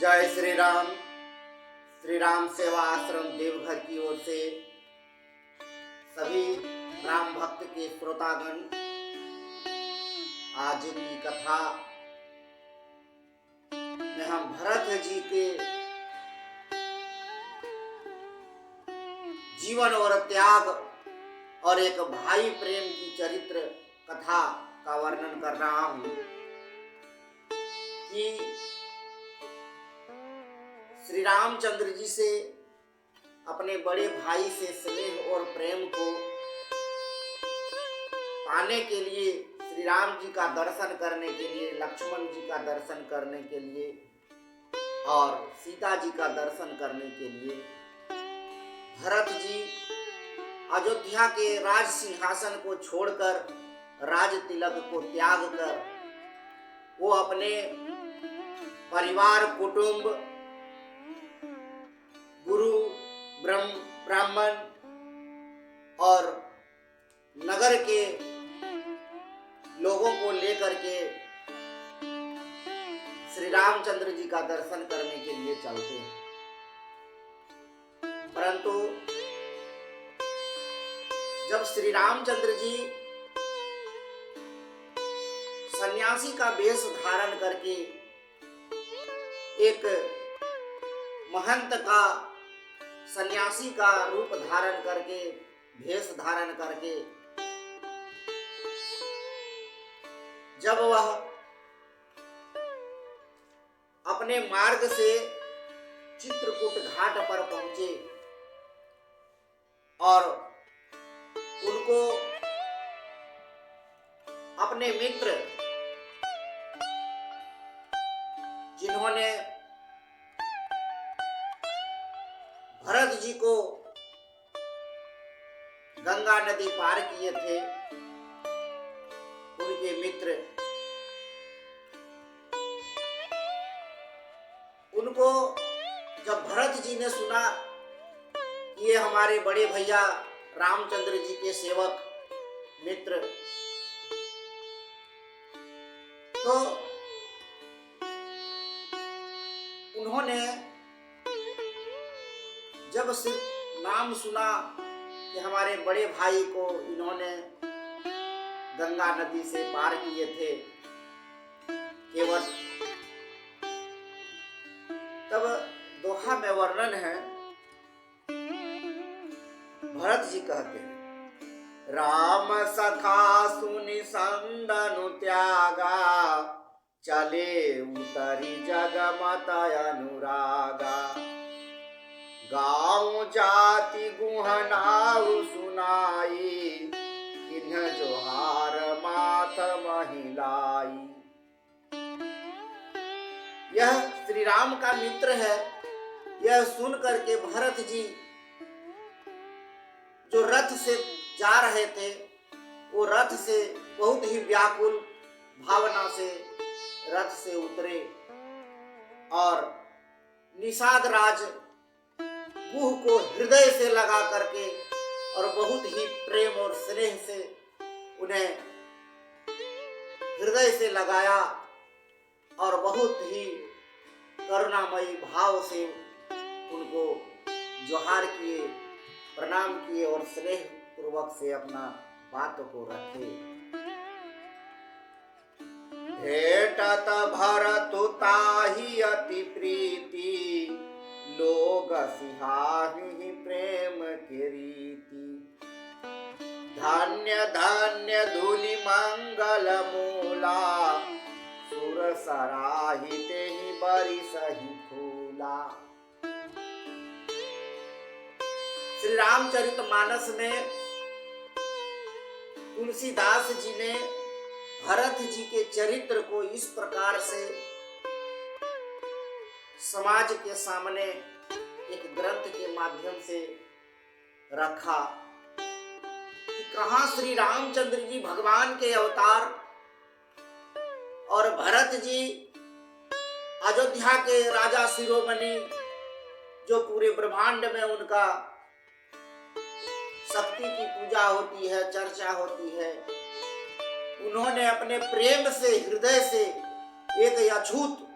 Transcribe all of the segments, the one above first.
जय श्री राम सेवा आश्रम देवघर की ओर से सभी राम भक्त के श्रोतागण, आज की कथा में हम भरत जी के जीवन और त्याग और एक भाई प्रेम की चरित्र कथा का वर्णन कर रहा हूँ कि श्री रामचंद्र जी से अपने बड़े भाई से स्नेह और प्रेम को पाने के लिए, श्री राम जी का दर्शन करने के लिए, लक्ष्मण जी का दर्शन करने के लिए और सीता जी का दर्शन करने के लिए भरत जी अयोध्या के राज सिंहासन को छोड़कर, राज तिलक को त्याग कर वो अपने परिवार, कुटुंब, गुरु, ब्राह्मण और नगर के लोगों को लेकर के श्री रामचंद्र जी का दर्शन करने के लिए चलते हैं। परंतु जब श्री रामचंद्र जी सन्यासी का वेश धारण करके, एक महंत का, सन्यासी का रूप धारण करके, भेष धारण करके जब वह अपने मार्ग से चित्रकूट घाट पर पहुंचे और उनको अपने मित्र, जिन्होंने भरत जी को गंगा नदी पार किए थे, उनके मित्र उनको जब भरत जी ने सुना कि ये हमारे बड़े भैया रामचंद्र जी के सेवक मित्र, तो उन्होंने जब सिर्फ नाम सुना कि हमारे बड़े भाई को इन्होंने गंगा नदी से पार किए थे केवट, तब दोहा में वर्णन है, भरत जी कहते हैं, राम सखा सुनि संदनु त्यागा, चले उतरी जगमत अनुरागा, गाँव जाति गुहनाऊ सुनाई, इन्ह जोहार माथ महिलाई। यह श्री राम का मित्र है। यह सुन करके भरत जी जो रथ से जा रहे थे, वो रथ से बहुत ही व्याकुल भावना से रथ से उतरे और निषाद राज गुह को हृदय से लगा करके और बहुत ही प्रेम और स्नेह से उन्हें हृदय से लगाया और बहुत ही करुणामयी भाव से उनको जोहार किए, प्रणाम किए और स्नेह पूर्वक से अपना बात को रखे। भेटत भरतु ताहि अति प्रीति, लोग सिहाहि प्रेम के रीति, धन्य धन्य धूलि मंगल मूला, सुर सराहिते ही बरिसहि फूला। श्री रामचरितमानस में तुलसीदास जी ने भरत जी के चरित्र को इस प्रकार से समाज के सामने एक ग्रंथ के माध्यम से रखा कि कहाँ श्री रामचंद्र जी भगवान के अवतार और भरत जी अयोध्या के राजा शिरोमणि, जो पूरे ब्रह्मांड में उनका शक्ति की पूजा होती है, चर्चा होती है, उन्होंने अपने प्रेम से, हृदय से एक अछूत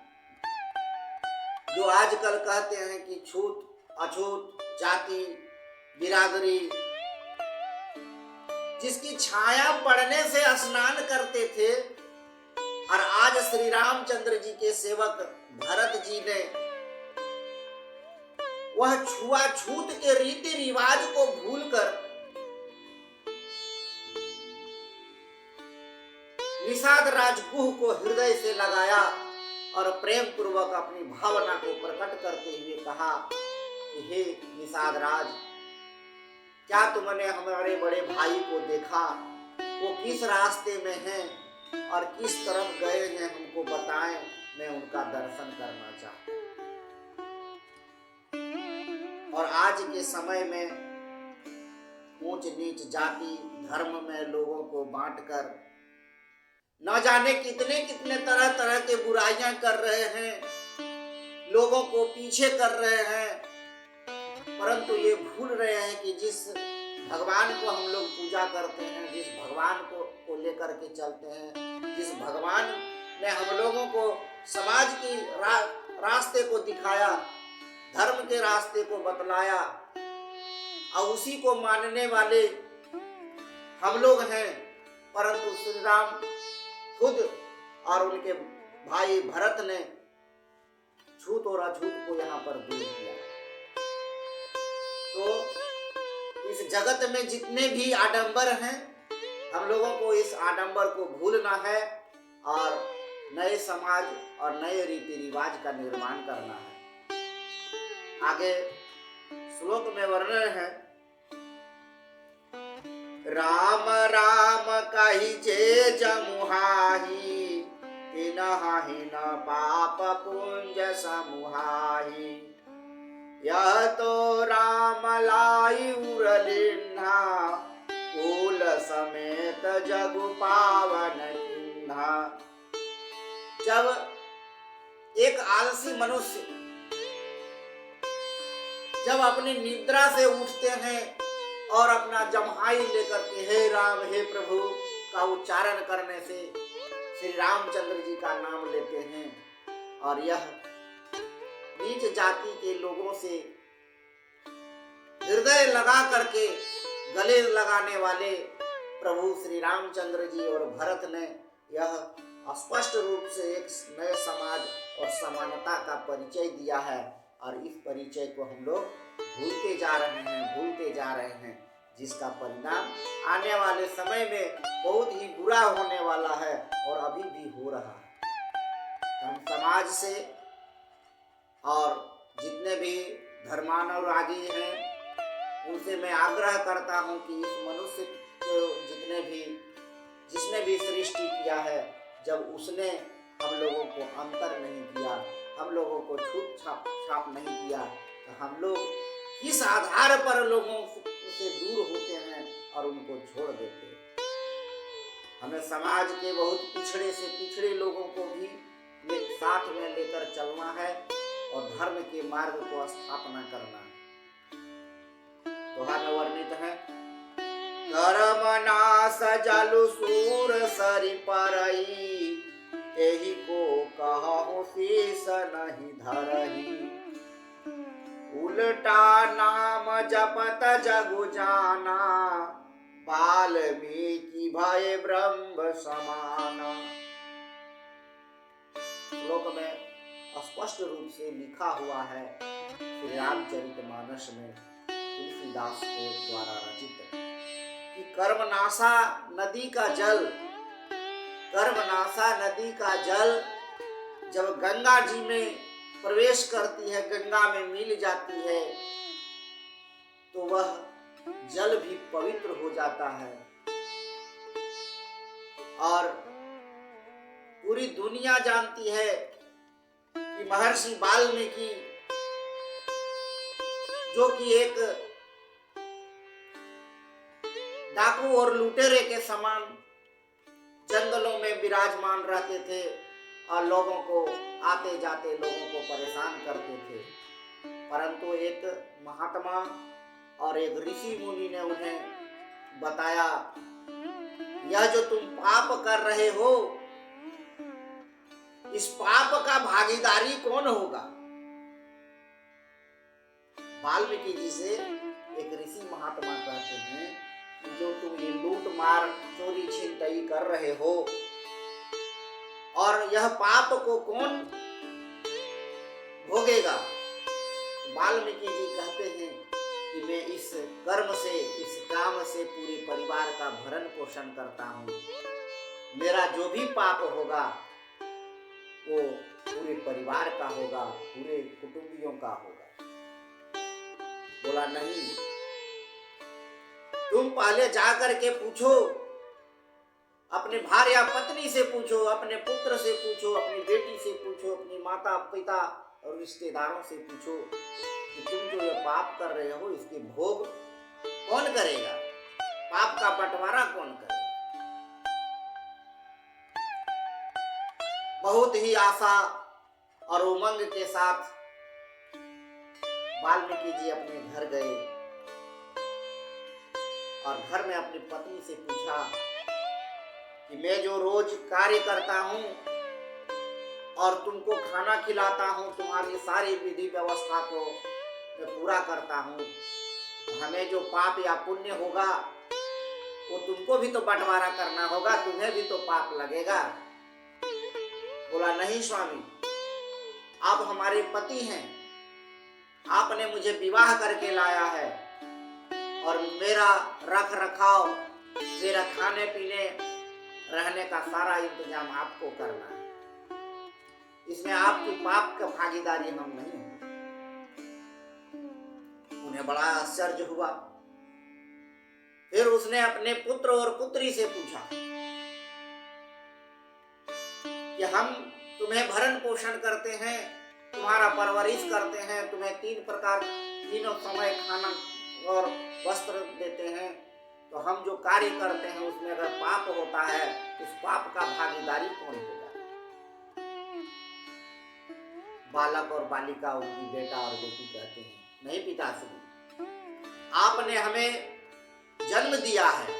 जो आजकल कहते हैं कि छूत अछूत जाति बिरादरी, जिसकी छाया पड़ने से स्नान करते थे, और आज श्री रामचंद्र जी के सेवक भरत जी ने वह छुआछूत के रीति रिवाज को भूलकर निषाद राजगुह को हृदय से लगाया और प्रेम पूर्वक अपनी भावना को प्रकट करते हुए कहा कि हे निषाद राज, क्या तुमने हमारे बड़े भाई को देखा? वो किस रास्ते में हैं और किस तरफ गए हैं, हमको बताएं, मैं उनका दर्शन करना चाहता हूं। और आज के समय में ऊंच नीच जाति धर्म में लोगों को बांटकर न जाने कितने कितने तरह तरह के बुराइयां कर रहे हैं, लोगों को पीछे कर रहे हैं, परंतु ये भूल रहे हैं कि जिस भगवान को हम लोग पूजा करते हैं, जिस भगवान को लेकर के चलते हैं, जिस भगवान ने हम लोगों को समाज की रास्ते को दिखाया, धर्म के रास्ते को बतलाया, और उसी को मानने वाले हम लोग हैं, परंतु श्री राम खुद और उनके भाई भरत ने छूत और अछूत को यहाँ पर दूर किया। तो इस जगत में जितने भी आडंबर हैं, हम लोगों को इस आडंबर को भूलना है और नए समाज और नए रीति रिवाज का निर्माण करना है। आगे श्लोक में वर्णन है, राम राम कहिजे जमुहाहि, तिनहि न पाप पुंज समुहाहि। यह तो राम लाई उरलिन्हा, कुल समेत जगु पावन किन्हा। जब एक आलसी मनुष्य जब अपनी निद्रा से उठते हैं और अपना जम्हाई लेकर के हे राम हे प्रभु का उच्चारण करने से श्री रामचंद्र जी का नाम लेते हैं, और यह नीच जाति के लोगों से हृदय लगा करके गले लगाने वाले प्रभु श्री रामचंद्र जी और भरत ने यह स्पष्ट रूप से एक नए समाज और समानता का परिचय दिया है, और इस परिचय को हम लोग भूलते जा रहे हैं, जिसका परिणाम आने वाले समय में बहुत ही बुरा होने वाला है और अभी भी हो रहा है। हम समाज से और जितने भी धर्मानुरागी हैं उनसे मैं आग्रह करता हूं कि इस मनुष्य को जिसने भी सृष्टि किया है, जब उसने हम लोगों को अंतर नहीं किया, हम लोगों को छूट छाप नहीं किया, तो हम लोग किस आधार पर लोगों से दूर होते हैं और उनको छोड़ देते हैं। हमें समाज के बहुत पिछड़े से पिछड़े लोगों को भी साथ में लेकर चलना है और धर्म के मार्ग को स्थापना करना है। दोहा में वर्णित है, कर्म नाश जलु सूर सरि परई, एही को कहु शेष नहीं धरही। उल्टा नाम जपत जगु जाना, वाल्मीकि भय ब्रह्म समाना। श्लोक में स्पष्ट रूप से लिखा हुआ है श्री रामचरितमानस में तुलसीदास के द्वारा रचित, कि कर्मनाशा नदी का जल जब गंगा जी में प्रवेश करती है, गंगा में मिल जाती है, तो वह जल भी पवित्र हो जाता है और पूरी दुनिया जानती है कि महर्षि वाल्मीकि जो कि एक डाकू और लुटेरे के समान जंगलों में विराजमान रहते थे और लोगों को आते जाते लोगों को परेशान करते थे, परंतु एक महात्मा और एक ऋषि मुनि ने उन्हें बताया, यह जो तुम पाप कर रहे हो, इस पाप का भागीदारी कौन होगा? वाल्मीकि जी से एक ऋषि महात्मा कहते हैं कि जो तुम ये लूट मार चोरी छिनतई कर रहे हो और यह पाप को कौन भोगेगा। वाल्मीकि जी कहते हैं कि मैं इस कर्म से, इस काम से पूरे परिवार का भरण पोषण करता हूँ। मेरा जो भी पाप होगा वो पूरे परिवार का होगा, पूरे कुटुंबियों का होगा। बोला नहीं, तुम पहले जाकर के पूछो, अपने भार्या पत्नी से पूछो, अपने पुत्र से पूछो, अपनी बेटी से पूछो, अपनी माता पिता और रिश्तेदारों से पूछो कि तुम जो ये पाप कर रहे हो इसके भोग कौन करेगा, पाप का बंटवारा कौन करेगा। बहुत ही आशा और उमंग के साथ वाल्मीकि जी अपने घर गए और घर में अपनी पत्नी से पूछा कि मैं जो रोज कार्य करता हूँ और तुमको खाना खिलाता हूँ, तुम्हारी सारी विधि व्यवस्था को मैं पूरा करता हूँ, हमें जो पाप या पुण्य होगा वो तुमको भी तो बंटवारा करना होगा, तुम्हें भी तो पाप लगेगा। बोला नहीं स्वामी, आप हमारे पति हैं, आपने मुझे विवाह करके लाया है और मेरा रख रखाव, मेरा खाने पीने रहने का सारा इंतजाम आपको करना है, इसमें आपकी पाप का भागीदारी हम नहीं हैं। उन्हें बड़ा आश्चर्य हुआ। फिर उसने अपने पुत्र और पुत्री से पूछा कि हम तुम्हें भरण पोषण करते हैं, तुम्हारा परवरिश करते हैं, तुम्हें तीनों समय खाना और वस्त्र देते हैं, तो हम जो कार्य करते हैं उसमें अगर पाप होता है उस पाप का भागीदारी कौन होगा। बालक और बालिका, उनकी बेटा और बेटी कहते हैं नहीं पिताश्री, आपने हमें जन्म दिया है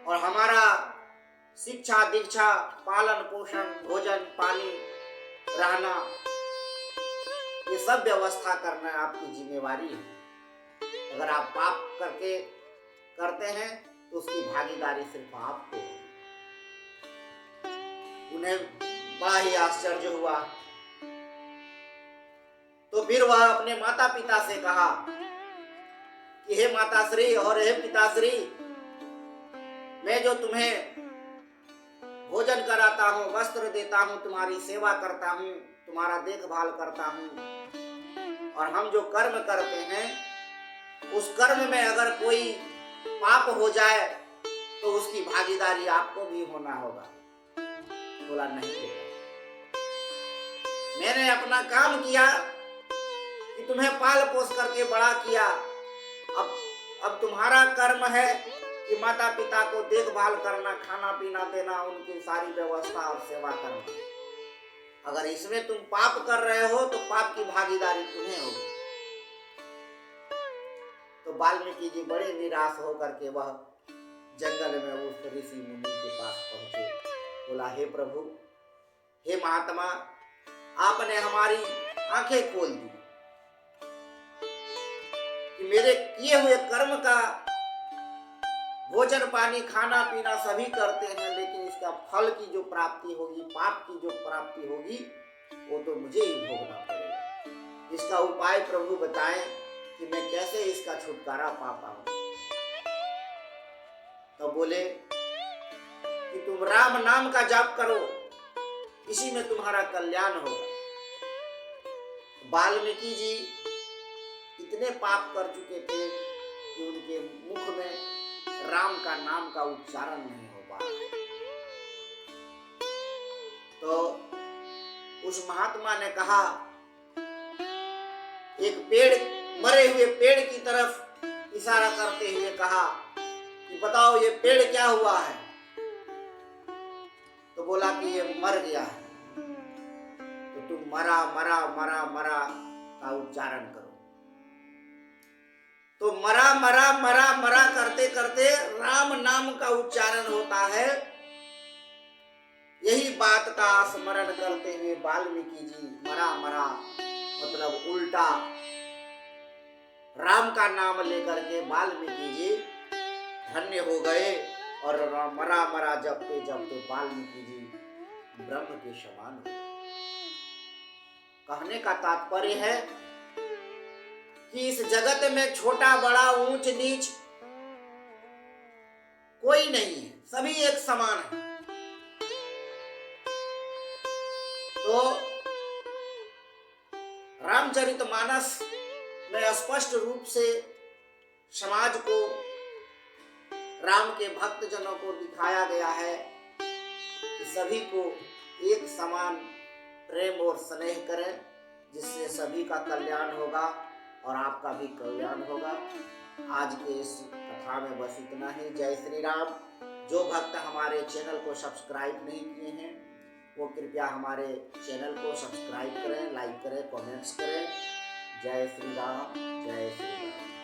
और हमारा शिक्षा दीक्षा, पालन पोषण, भोजन पानी, रहना, ये सब व्यवस्था करना आपकी जिम्मेवारी है। अगर आप पाप करते हैं तो उसकी भागीदारी सिर्फ आपको है। उन्हें बड़ा ही आश्चर्य हुआ। तो फिर वह अपने माता पिता से कहा कि हे माताश्री और हे पिताश्री, मैं जो तुम्हें भोजन कराता हूँ, वस्त्र देता हूँ, तुम्हारी सेवा करता हूँ, तुम्हारा देखभाल करता हूँ, और हम जो कर्म करते हैं उस कर्म में अगर कोई पाप हो जाए तो उसकी भागीदारी आपको भी होना होगा। बोला नहीं बेटा, मैंने अपना काम किया कि तुम्हें पाल पोस करके बड़ा किया, अब तुम्हारा कर्म है कि माता पिता को देखभाल करना, खाना पीना देना, उनकी सारी व्यवस्था और सेवा करना। अगर इसमें तुम पाप कर रहे हो तो पाप की भागीदारी तुम्हें होगी। तो वाल्मीकि जी बड़े निराश होकर के वह जंगल में उस ऋषि मुनि के पास पहुंचे। बोला हे प्रभु, हे महात्मा, आपने हमारी आंखें खोल दी कि मेरे किए हुए कर्म का भोजन पानी खाना पीना सभी करते हैं, लेकिन इसका फल की जो प्राप्ति होगी, पाप की जो प्राप्ति होगी, वो तो मुझे ही भोगना पड़ेगा। इसका उपाय प्रभु बताएं कि मैं कैसे इसका छुटकारा पा पाऊं। तो बोले कि तुम राम नाम का जाप करो, इसी में तुम्हारा कल्याण होगा। वाल्मीकि जी इतने पाप कर चुके थे कि उनके मुख में राम का नाम का उच्चारण नहीं हो पा रहा। तो उस महात्मा ने कहा, एक मरे हुए पेड़ की तरफ इशारा करते हुए कहा कि बताओ ये पेड़ क्या हुआ है। तो बोला कि ये मर गया है। तो तुम मरा मरा मरा मरा का उच्चारण करो। तो मरा मरा मरा मरा करते करते राम नाम का उच्चारण होता है। यही बात का स्मरण करते हुए वाल्मीकि जी मरा मरा मतलब उल्टा राम का नाम लेकर के वाल्मीकि जी धन्य हो गए और मरा मरा जपते जपते वाल्मीकि जी ब्रह्म के समान हो गए। कहने का तात्पर्य है कि इस जगत में छोटा बड़ा ऊंच नीच कोई नहीं है, सभी एक समान है। तो रामचरितमानस में स्पष्ट रूप से समाज को, राम के भक्तजनों को दिखाया गया है कि सभी को एक समान प्रेम और स्नेह करें, जिससे सभी का कल्याण होगा और आपका भी कल्याण होगा। आज के इस कथा में बस इतना ही। जय श्री राम। जो भक्त हमारे चैनल को सब्सक्राइब नहीं किए हैं वो कृपया हमारे चैनल को सब्सक्राइब करें, लाइक करें, कमेंट्स करें। जय श्री राम, जय श्री राम।